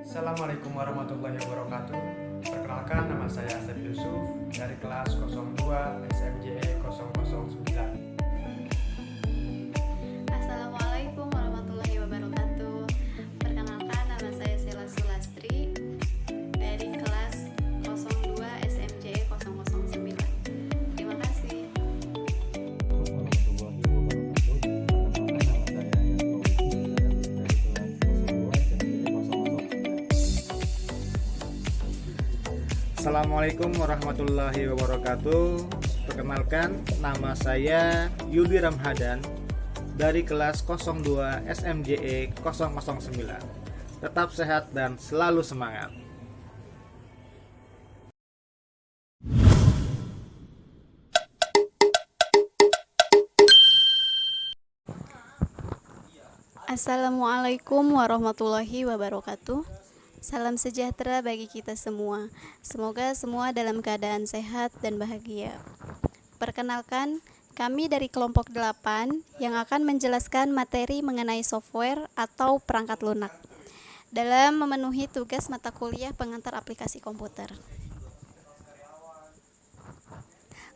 Assalamualaikum warahmatullahi wabarakatuh. Perkenalkan, nama saya Asep Yusuf dari kelas 02 SMJE 009. Assalamualaikum warahmatullahi wabarakatuh. Perkenalkan, nama saya Sela Sulastri dari kelas 02 SMJE 009. Terima kasih. Assalamualaikum warahmatullahi wabarakatuh. Perkenalkan, nama saya Yudi Ramhadan dari kelas 02 SMJE 009. Tetap sehat dan selalu semangat. Assalamualaikum warahmatullahi wabarakatuh. Salam sejahtera bagi kita semua. Semoga semua dalam keadaan sehat dan bahagia. Perkenalkan, kami dari kelompok 8 yang akan menjelaskan materi mengenai software atau perangkat lunak dalam memenuhi tugas mata kuliah pengantar aplikasi komputer.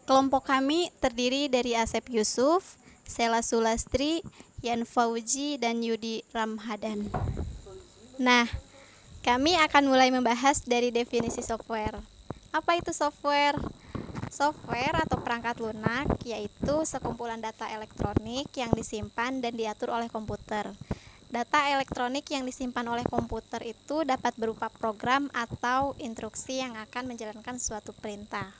Kelompok kami terdiri dari Asep Yusuf, Sela Sulastri, Yan Fauji, dan Yudi Ramhadan. Nah, kami akan mulai membahas dari definisi software. Apa itu software? Software atau perangkat lunak yaitu sekumpulan data elektronik yang disimpan dan diatur oleh komputer. Data elektronik yang disimpan oleh komputer itu dapat berupa program atau instruksi yang akan menjalankan suatu perintah.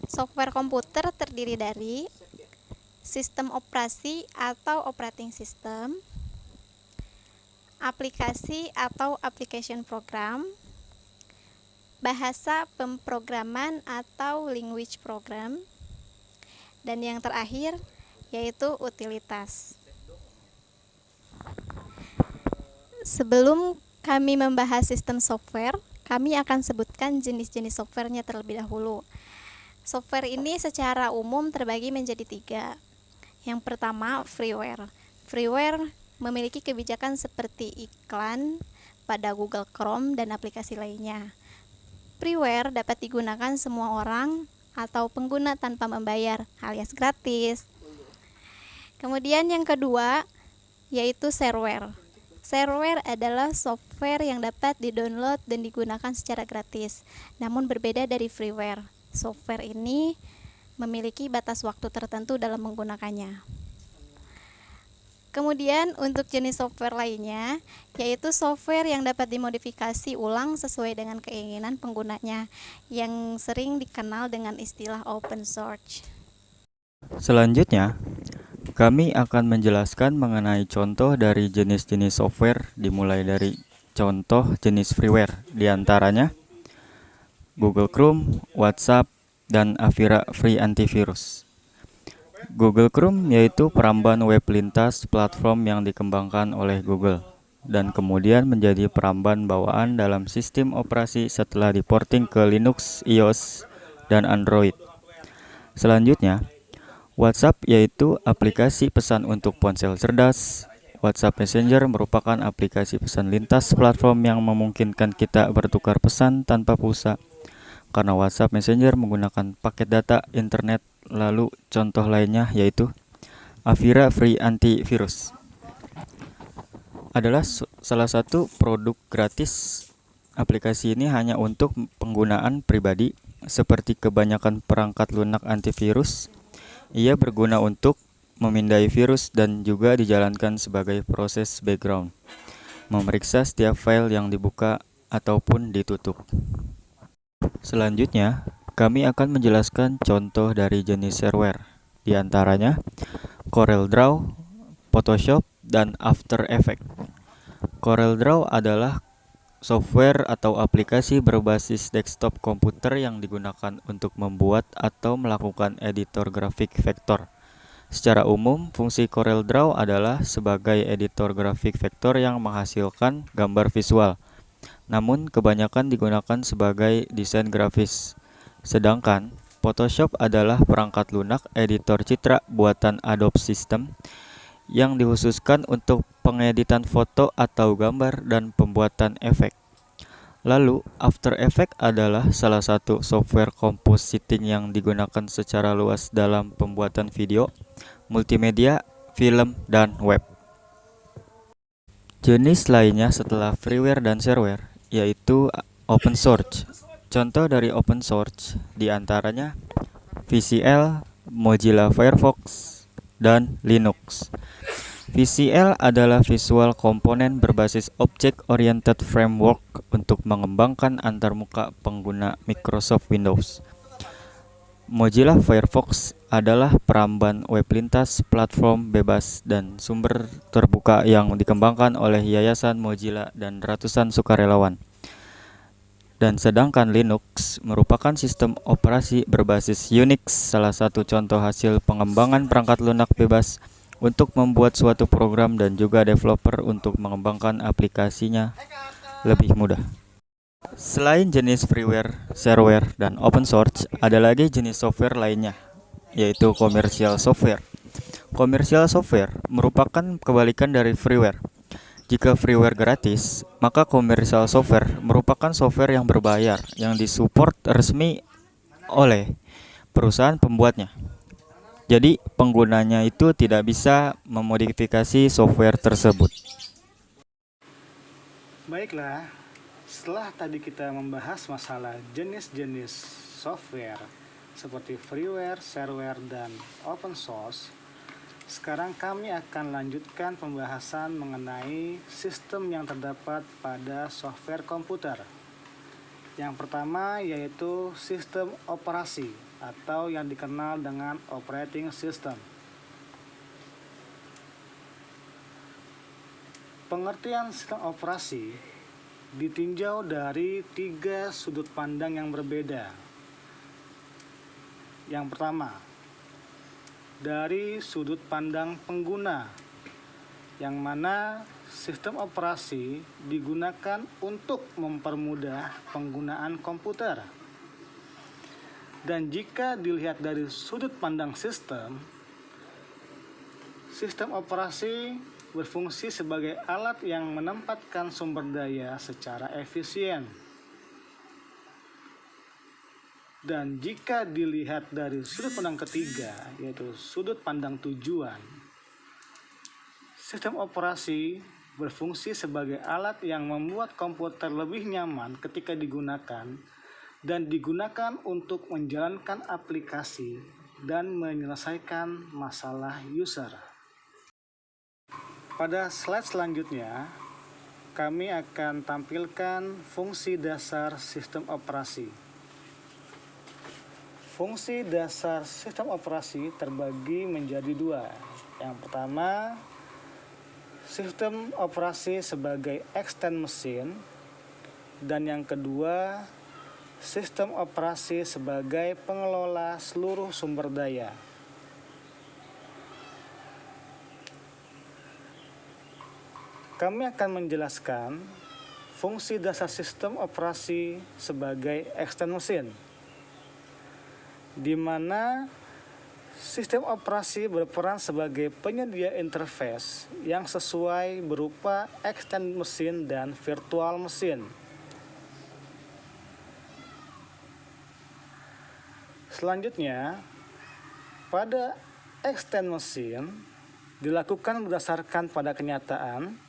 Software komputer terdiri dari sistem operasi atau operating system, aplikasi atau application program, bahasa pemrograman atau language program, dan yang terakhir yaitu utilitas. Sebelum kami membahas sistem software, kami akan sebutkan jenis-jenis softwarenya terlebih dahulu. Software ini secara umum terbagi menjadi 3. Yang pertama, freeware. Freeware memiliki kebijakan seperti iklan pada Google Chrome dan aplikasi lainnya. Freeware dapat digunakan semua orang atau pengguna tanpa membayar, alias gratis. Kemudian yang kedua yaitu shareware. Shareware adalah software yang dapat di-download dan digunakan secara gratis, namun berbeda dari freeware. Software ini memiliki batas waktu tertentu dalam menggunakannya. Kemudian untuk jenis software lainnya, yaitu software yang dapat dimodifikasi ulang sesuai dengan keinginan penggunanya, yang sering dikenal dengan istilah open source. Selanjutnya, kami akan menjelaskan mengenai contoh dari jenis-jenis software, dimulai dari contoh jenis freeware, diantaranya Google Chrome, WhatsApp, dan Avira Free Antivirus. Google Chrome yaitu peramban web lintas platform yang dikembangkan oleh Google dan kemudian menjadi peramban bawaan dalam sistem operasi setelah diporting ke Linux, iOS, dan Android. Selanjutnya, WhatsApp yaitu aplikasi pesan untuk ponsel cerdas. WhatsApp Messenger merupakan aplikasi pesan lintas platform yang memungkinkan kita bertukar pesan tanpa pulsa. Karena WhatsApp Messenger menggunakan paket data internet. Lalu contoh lainnya yaitu Avira Free Antivirus adalah salah satu produk gratis. Aplikasi ini hanya untuk penggunaan pribadi. Seperti kebanyakan perangkat lunak antivirus, ia berguna untuk memindai virus dan juga dijalankan sebagai proses background, memeriksa setiap file yang dibuka ataupun ditutup. Selanjutnya, kami akan menjelaskan contoh dari jenis shareware, diantaranya CorelDRAW, Photoshop, dan After Effects. CorelDRAW adalah software atau aplikasi berbasis desktop komputer yang digunakan untuk membuat atau melakukan editor grafik vektor. Secara umum, fungsi CorelDRAW adalah sebagai editor grafik vektor yang menghasilkan gambar visual, namun kebanyakan digunakan sebagai desain grafis. Sedangkan Photoshop adalah perangkat lunak editor citra buatan Adobe System yang dikhususkan untuk pengeditan foto atau gambar dan pembuatan efek. Lalu, After Effects adalah salah satu software compositing yang digunakan secara luas dalam pembuatan video, multimedia, film, dan web. Jenis lainnya setelah freeware dan shareware yaitu open source. Contoh dari open source diantaranya VCL, Mozilla Firefox, dan Linux. VCL adalah Visual Component berbasis Object Oriented Framework untuk mengembangkan antarmuka pengguna Microsoft Windows. Mozilla Firefox adalah peramban web lintas platform bebas dan sumber terbuka yang dikembangkan oleh Yayasan Mozilla dan ratusan sukarelawan. Dan sedangkan Linux merupakan sistem operasi berbasis Unix, salah satu contoh hasil pengembangan perangkat lunak bebas untuk membuat suatu program dan juga developer untuk mengembangkan aplikasinya lebih mudah. Selain jenis freeware, shareware, dan open source, ada lagi jenis software lainnya, yaitu commercial software. Commercial software merupakan kebalikan dari freeware. Jika freeware gratis, maka commercial software merupakan software yang berbayar yang disupport resmi oleh perusahaan pembuatnya. Jadi, penggunanya itu tidak bisa memodifikasi software tersebut. Baiklah, setelah tadi kita membahas masalah jenis-jenis software seperti freeware, shareware, dan open source, sekarang kami akan lanjutkan pembahasan mengenai sistem yang terdapat pada software komputer. Yang pertama yaitu sistem operasi atau yang dikenal dengan operating system. Pengertian sistem operasi ditinjau dari 3 sudut pandang yang berbeda. Yang pertama, dari sudut pandang pengguna, yang mana sistem operasi digunakan untuk mempermudah penggunaan komputer. Dan jika dilihat dari sudut pandang sistem operasi berfungsi sebagai alat yang menempatkan sumber daya secara efisien. Dan jika dilihat dari sudut pandang ketiga, yaitu sudut pandang tujuan, sistem operasi berfungsi sebagai alat yang membuat komputer lebih nyaman ketika digunakan dan digunakan untuk menjalankan aplikasi dan menyelesaikan masalah user. Pada slide selanjutnya, kami akan tampilkan fungsi dasar sistem operasi. Fungsi dasar sistem operasi terbagi menjadi 2. Yang pertama, sistem operasi sebagai extend mesin, dan yang kedua, sistem operasi sebagai pengelola seluruh sumber daya. Kami akan menjelaskan fungsi dasar sistem operasi sebagai extend mesin, di mana sistem operasi berperan sebagai penyedia interface yang sesuai berupa extend mesin dan virtual mesin. Selanjutnya, pada extend mesin dilakukan berdasarkan pada kenyataan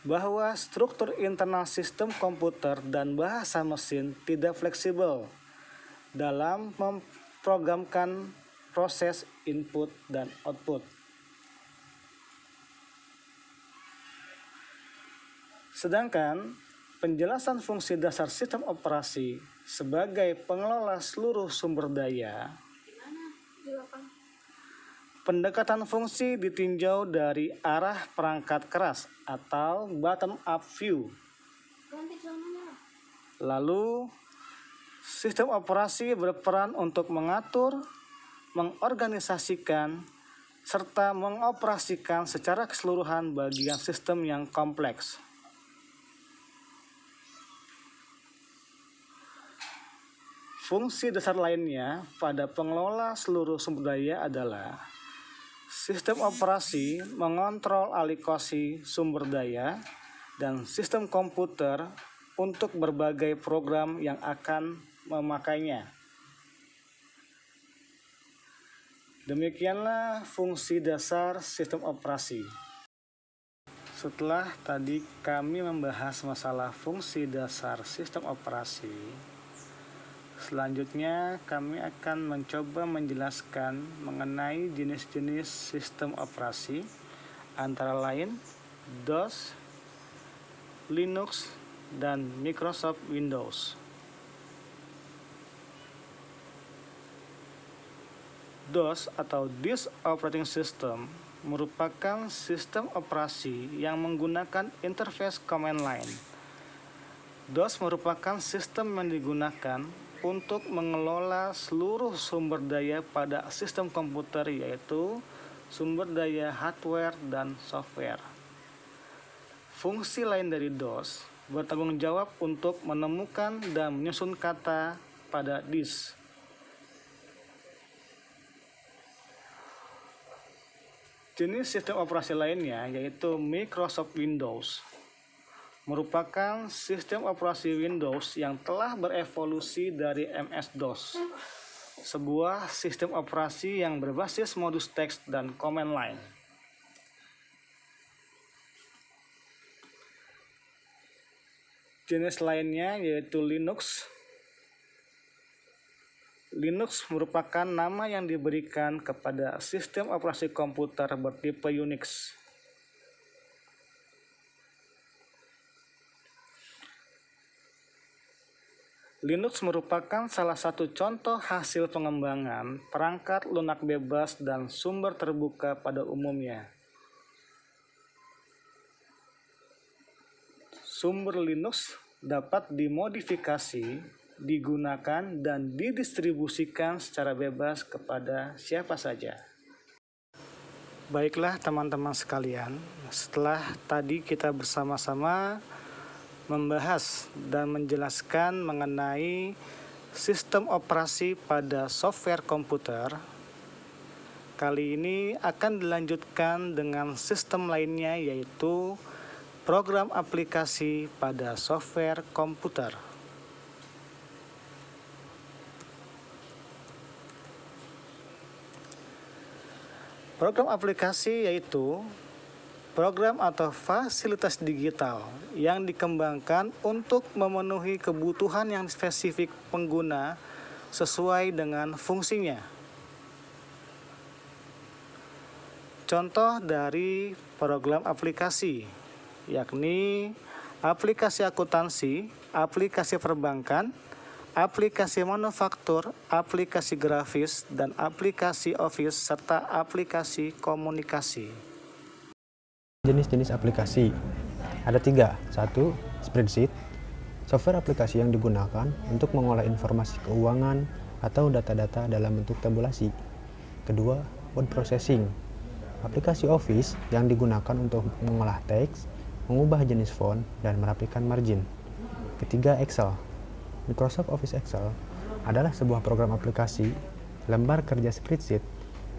bahwa struktur internal sistem komputer dan bahasa mesin tidak fleksibel dalam memprogramkan proses input dan output. Sedangkan penjelasan fungsi dasar sistem operasi sebagai pengelola seluruh sumber daya, pendekatan fungsi ditinjau dari arah perangkat keras atau bottom-up view. Lalu, sistem operasi berperan untuk mengatur, mengorganisasikan, serta mengoperasikan secara keseluruhan bagian sistem yang kompleks. Fungsi dasar lainnya pada pengelola seluruh sumber daya adalah Sistem operasi mengontrol alokasi sumber daya dan sistem komputer untuk berbagai program yang akan memakainya. Demikianlah fungsi dasar sistem operasi. Setelah tadi kami membahas masalah fungsi dasar sistem operasi, selanjutnya kami akan mencoba menjelaskan mengenai jenis-jenis sistem operasi, antara lain DOS, Linux, dan Microsoft Windows. DOS atau Disk Operating System merupakan sistem operasi yang menggunakan interface command line. DOS merupakan sistem yang digunakan untuk mengelola seluruh sumber daya pada sistem komputer, yaitu sumber daya hardware dan software. Fungsi lain dari DOS bertanggung jawab untuk menemukan dan menyusun kata pada disk. Jenis sistem operasi lainnya yaitu Microsoft Windows. Merupakan sistem operasi Windows yang telah berevolusi dari MS-DOS, sebuah sistem operasi yang berbasis modus teks dan command line. Jenis lainnya yaitu Linux. Linux merupakan nama yang diberikan kepada sistem operasi komputer bertipe Unix. Linux merupakan salah satu contoh hasil pengembangan perangkat lunak bebas dan sumber terbuka pada umumnya. Sumber Linux dapat dimodifikasi, digunakan, dan didistribusikan secara bebas kepada siapa saja. Baiklah teman-teman sekalian, setelah tadi kita bersama-sama membahas dan menjelaskan mengenai sistem operasi pada software komputer, kali ini akan dilanjutkan dengan sistem lainnya yaitu program aplikasi pada software komputer. Program aplikasi yaitu program atau fasilitas digital yang dikembangkan untuk memenuhi kebutuhan yang spesifik pengguna sesuai dengan fungsinya. Contoh dari program aplikasi yakni aplikasi akuntansi, aplikasi perbankan, aplikasi manufaktur, aplikasi grafis, dan aplikasi office, serta aplikasi komunikasi. Jenis-jenis aplikasi ada 3. 1. Spreadsheet, software aplikasi yang digunakan untuk mengolah informasi keuangan atau data-data dalam bentuk tabulasi. 2. Word processing, aplikasi Office yang digunakan untuk mengolah teks, mengubah jenis font, dan merapikan margin. 3. Excel, Microsoft Office Excel adalah sebuah program aplikasi lembar kerja spreadsheet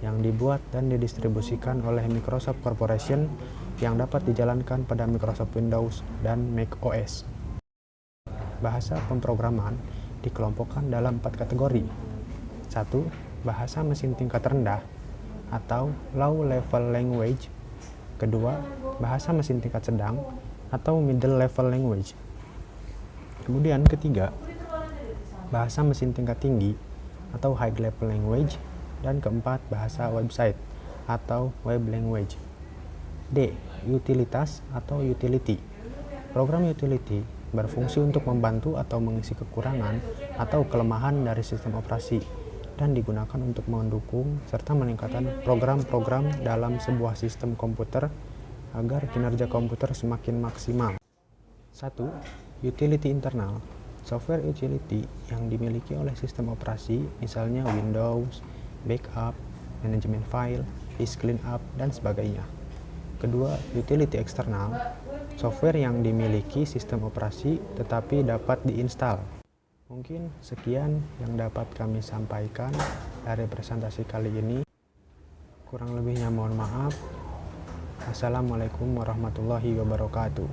yang dibuat dan didistribusikan oleh Microsoft Corporation yang dapat dijalankan pada Microsoft Windows dan Mac OS. Bahasa pemrograman dikelompokkan dalam 4 kategori. 1. Bahasa mesin tingkat rendah atau low level language. 2. Bahasa mesin tingkat sedang atau middle level language. Kemudian 3. Bahasa mesin tingkat tinggi atau high level language. Dan 4. Bahasa website atau web language. D. Utilitas atau utility. Program utility berfungsi untuk membantu atau mengisi kekurangan atau kelemahan dari sistem operasi dan digunakan untuk mendukung serta meningkatkan program-program dalam sebuah sistem komputer agar kinerja komputer semakin maksimal. 1. Utility internal, software utility yang dimiliki oleh sistem operasi, misalnya Windows, backup, manajemen file, disk cleanup, dan sebagainya. 2. Utility eksternal, software yang dimiliki sistem operasi tetapi dapat diinstal. Mungkin sekian yang dapat kami sampaikan dari presentasi kali ini. Kurang lebihnya mohon maaf. Assalamualaikum warahmatullahi wabarakatuh.